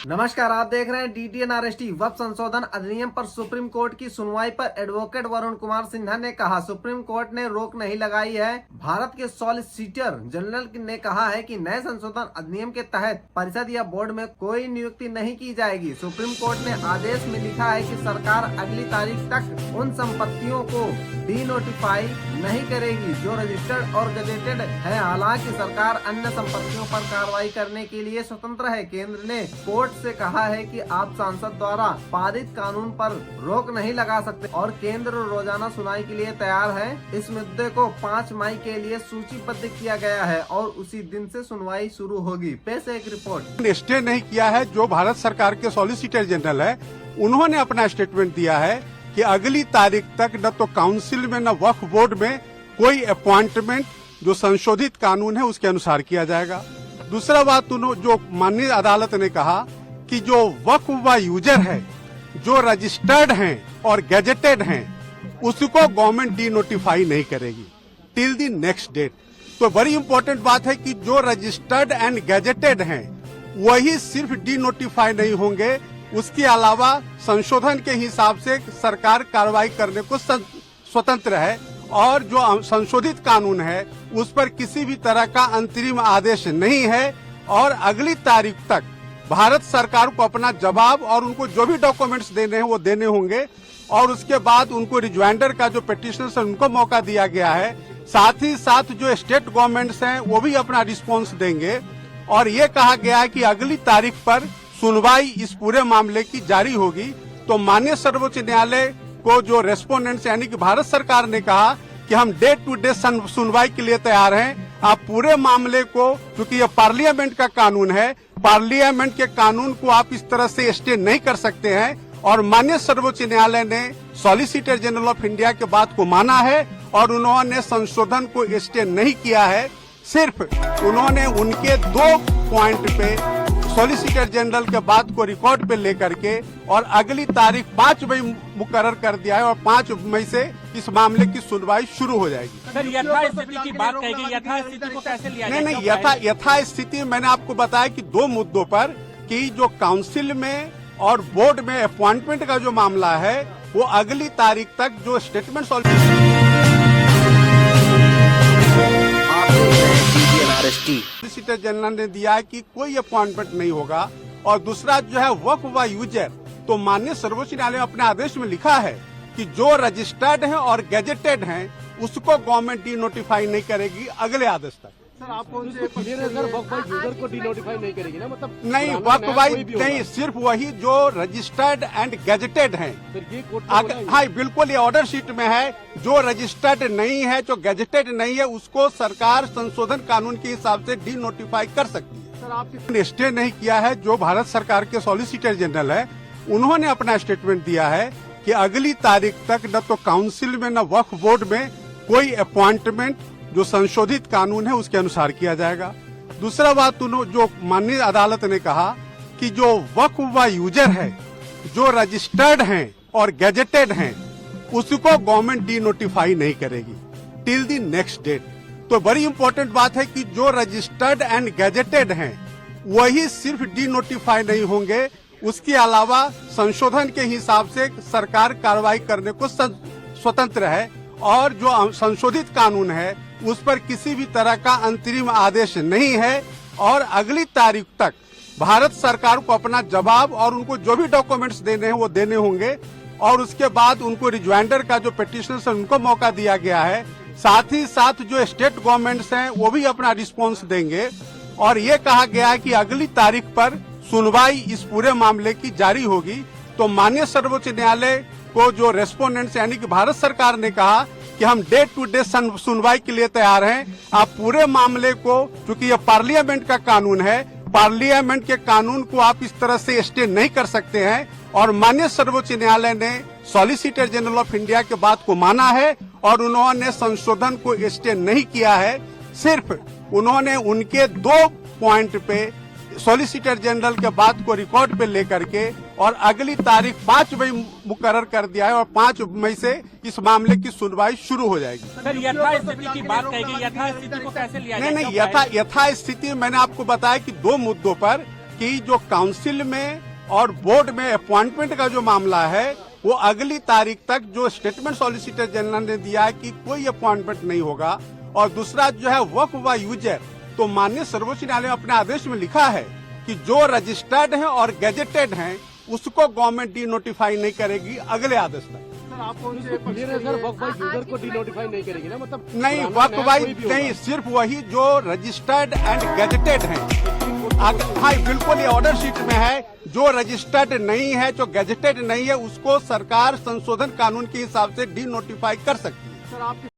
नमस्कार, आप देख रहे हैं DTN RST। वक्फ संशोधन अधिनियम पर सुप्रीम कोर्ट की सुनवाई पर एडवोकेट वरुण कुमार सिन्हा ने कहा, सुप्रीम कोर्ट ने रोक नहीं लगाई है। भारत के सॉलिसिटर जनरल ने कहा है कि नए संशोधन अधिनियम के तहत परिषद या बोर्ड में कोई नियुक्ति नहीं की जाएगी। सुप्रीम कोर्ट ने आदेश में लिखा है कि सरकार अगली तारीख तक उन संपत्तियों को डी नोटिफाई नहीं करेगी जो रजिस्टर्ड और गजेटेड है। हालांकि सरकार अन्य संपत्तियों पर कार्रवाई करने के लिए स्वतंत्र है। केंद्र ने कोर्ट से कहा है कि आप सांसद द्वारा पारित कानून पर रोक नहीं लगा सकते और केंद्र रोजाना सुनवाई के लिए तैयार है। इस मुद्दे को 5 मई के लिए सूचीबद्ध किया गया है और उसी दिन से सुनवाई शुरू होगी। पेश एक रिपोर्ट। स्टे नहीं किया है। जो भारत सरकार के सॉलिसिटर जनरल है, उन्होंने अपना स्टेटमेंट दिया है कि अगली तारीख तक न तो काउंसिल में न वक्फ बोर्ड में कोई अपॉइंटमेंट जो संशोधित कानून है उसके अनुसार किया जाएगा। दूसरा बात, जो माननीय अदालत ने कहा कि जो वक्फ व यूजर है, जो रजिस्टर्ड हैं और गैजेटेड हैं, उसको गवर्नमेंट डी नोटिफाई नहीं करेगी टिल द नेक्स्ट डेट। तो बड़ी इम्पोर्टेंट बात है कि जो रजिस्टर्ड एंड गैजेटेड हैं वही सिर्फ डी नोटिफाई नहीं होंगे, उसके अलावा संशोधन के हिसाब से सरकार कार्रवाई करने को स्वतंत्र है और जो संशोधित कानून है उस पर किसी भी तरह का अंतरिम आदेश नहीं है और अगली तारीख तक भारत सरकार को अपना जवाब और उनको जो भी डॉक्यूमेंट्स देने हैं वो देने होंगे और उसके बाद उनको रिज्वाइंडर का जो पिटीशन है उनको मौका दिया गया है। साथ ही साथ जो स्टेट गवर्नमेंट्स हैं वो भी अपना रिस्पॉन्स देंगे और ये कहा गया है कि अगली तारीख पर सुनवाई इस पूरे मामले की जारी होगी। तो माननीय सर्वोच्च न्यायालय को जो रेस्पोंडेंट्स यानी कि भारत सरकार ने कहा कि हम डे टू डे सुनवाई के लिए तैयार हैं। आप पूरे मामले को, क्योंकि ये पार्लियामेंट का कानून है, पार्लियामेंट के कानून को आप इस तरह से स्टे नहीं कर सकते हैं और माननीय सर्वोच्च न्यायालय ने सॉलिसिटर जनरल ऑफ इंडिया के बात को माना है और उन्होंने संशोधन को स्टे नहीं किया है। सिर्फ उन्होंने उनके 2 पॉइंट पे सॉलिसिटर जनरल के बात को रिकॉर्ड पे लेकर के और अगली तारीख 5 मई मुकर्रर कर दिया है और 5 मई से इस मामले की सुनवाई शुरू हो जाएगी। सर, यथास्थिति की बात कहेगी, यथास्थिति को कैसे लिया जाए? नहीं, यथास्थिति मैंने आपको बताया कि 2 मुद्दों पर कि जो काउंसिल में और बोर्ड में अपॉइंटमेंट का जो मामला है वो अगली तारीख तक जो स्टेटमेंट सॉलिसिटर जनरल ने दिया है कि कोई अपॉइंटमेंट नहीं होगा और दूसरा जो है वक्फ व यूजर, तो माननीय सर्वोच्च न्यायालय ने अपने आदेश में लिखा है कि जो रजिस्टर्ड हैं और गैजेटेड हैं उसको गवर्नमेंट डी नोटिफाई नहीं करेगी अगले आदेश तक। सर, आप कौन से यूजर को डी नोटिफाई नहीं करेगी ना? मतलब नहीं, वक्फ वाई नहीं, सिर्फ वही जो रजिस्टर्ड एंड गैजेटेड हैं। हाँ, बिल्कुल, ये ऑर्डर शीट में है। जो रजिस्टर्ड नहीं है, जो गैजेटेड नहीं है, उसको सरकार संशोधन कानून के हिसाब से डी नोटिफाई कर सकती है। सर, आपने स्टे नहीं किया है। जो भारत सरकार के सॉलिसिटर जनरल है, उन्होंने अपना स्टेटमेंट दिया है कि अगली तारीख तक न तो काउंसिल में न वक्फ बोर्ड में कोई अपॉइंटमेंट जो संशोधित कानून है उसके अनुसार किया जाएगा। दूसरा बात, जो माननीय अदालत ने कहा कि जो वक्फ व यूजर है, जो रजिस्टर्ड हैं और गैजेटेड हैं, उसको गवर्नमेंट डी नोटिफाई नहीं करेगी टिल द नेक्स्ट डेट। तो बड़ी इम्पोर्टेंट बात है कि जो रजिस्टर्ड एंड गैजेटेड हैं वही सिर्फ डी नोटिफाई नहीं होंगे, उसके अलावा संशोधन के हिसाब से सरकार कार्रवाई करने को स्वतंत्र है और जो संशोधित कानून है उस पर किसी भी तरह का अंतरिम आदेश नहीं है और अगली तारीख तक भारत सरकार को अपना जवाब और उनको जो भी डॉक्यूमेंट्स देने हैं वो देने होंगे और उसके बाद उनको रिज्वाइंडर का जो पिटीशन है उनको मौका दिया गया है। साथ ही साथ जो स्टेट गवर्नमेंट्स हैं वो भी अपना रिस्पॉन्स देंगे और ये कहा गया है कि अगली तारीख पर सुनवाई इस पूरे मामले की जारी होगी। तो माननीय सर्वोच्च न्यायालय को जो रेस्पोंडेंट्स यानी कि भारत सरकार ने कहा कि हम डे टू डे सुनवाई के लिए तैयार हैं। आप पूरे मामले को, क्योंकि ये पार्लियामेंट का कानून है, पार्लियामेंट के कानून को आप इस तरह से स्टे नहीं कर सकते हैं और माननीय सर्वोच्च न्यायालय ने सॉलिसिटर जनरल ऑफ इंडिया के बात को माना है और उन्होंने संशोधन को स्टे नहीं किया है। सिर्फ उन्होंने उनके 2 पॉइंट पे सॉलिसिटर जनरल के बात को रिकॉर्ड पे लेकर के और अगली तारीख 5 मई मुकर्रर कर दिया है और 5 मई से इस मामले की सुनवाई शुरू हो जाएगी। सर, यथास्थिति की बात कहेगी, यथास्थिति को कैसे लिया जाए? नहीं, यथास्थिति मैंने आपको बताया कि 2 मुद्दों पर कि जो काउंसिल में और बोर्ड में अपॉइंटमेंट का जो मामला है वो अगली तारीख तक जो स्टेटमेंट सॉलिसिटर जनरल ने दिया है कि कोई अपॉइंटमेंट नहीं होगा। और दूसरा जो है वक्फ व यूजर, तो माननीय सर्वोच्च न्यायालय ने अपने आदेश में लिखा है कि जो रजिस्टर्ड है और गैजेटेड हैं उसको गवर्नमेंट डी नोटिफाई नहीं करेगी अगले आदेश तक। क्लियर है सर, वक्फ बोर्ड यूजर को डी नोटिफाई नहीं करेगी ना, मतलब नहीं, पुराना वक्फ नया भाई कोई भी नहीं, होगा। सिर्फ वही जो रजिस्टर्ड एंड गैजेटेड हैं। हाँ बिल्कुल, ये ऑर्डर शीट में है। जो रजिस्टर्ड नहीं है, जो गैजेटेड नहीं है, उसको सरकार संशोधन कानून के हिसाब से डी नोटिफाई कर सकती है।